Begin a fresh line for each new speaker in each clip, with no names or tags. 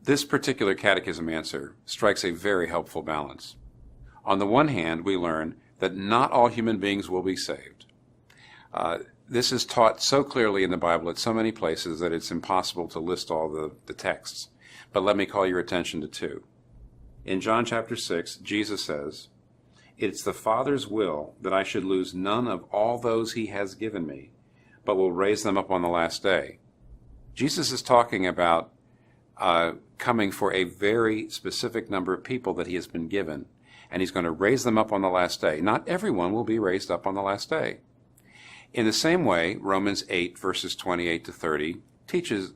This particular catechism answer strikes a very helpful balance. On the one hand, we learn that not all human beings will be saved. This is taught so clearly in the Bible at so many places that it's impossible to list all the texts. But let me call your attention to two. In John chapter 6, Jesus says, "It's the Father's will that I should lose none of all those he has given me, but will raise them up on the last day." Jesus is talking about coming for a very specific number of people that he has been given, and he's going to raise them up on the last day. Not everyone will be raised up on the last day. In the same way, Romans 8, verses 28 to 30, teaches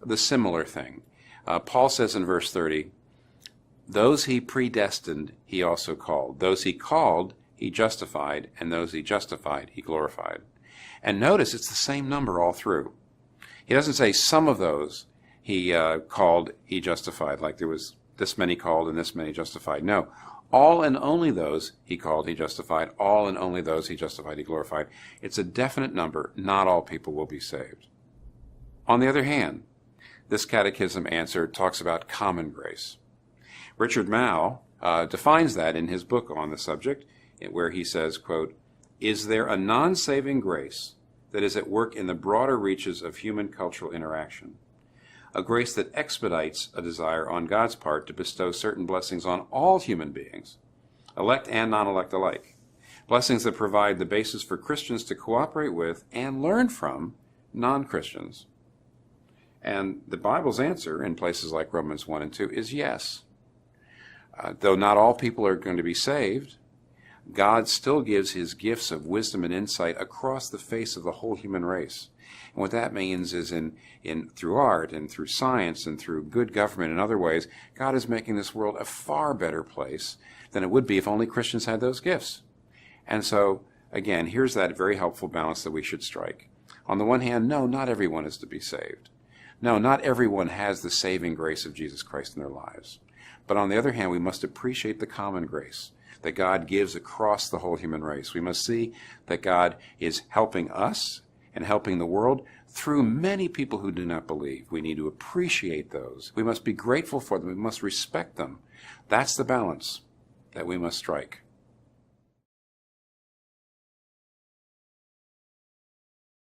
the similar thing. Paul says in verse 30, "Those he predestined, he also called. Those he called, he justified. And those he justified, he glorified." And notice it's the same number all through. He doesn't say some of those he called, he justified, like there was this many called and this many justified. No, all and only those he called, he justified. All and only those he justified, he glorified. It's a definite number. Not all people will be saved. On the other hand, this catechism answer talks about common grace. Richard Mouw defines that in his book on the subject, where he says, quote, "Is there a non-saving grace that is at work in the broader reaches of human cultural interaction? A grace that expedites a desire on God's part to bestow certain blessings on all human beings, elect and non-elect alike. Blessings that provide the basis for Christians to cooperate with and learn from non-Christians." And the Bible's answer in places like Romans 1 and 2 is yes. Though not all people are going to be saved, God still gives his gifts of wisdom and insight across the face of the whole human race. And what that means is through art and through science and through good government and other ways, God is making this world a far better place than it would be if only Christians had those gifts. And so, again, here's that very helpful balance that we should strike. On the one hand, no, not everyone is to be saved. No, not everyone has the saving grace of Jesus Christ in their lives. But on the other hand, we must appreciate the common grace that God gives across the whole human race. We must see that God is helping us and helping the world through many people who do not believe. We need to appreciate those. We must be grateful for them. We must respect them. That's the balance that we must strike.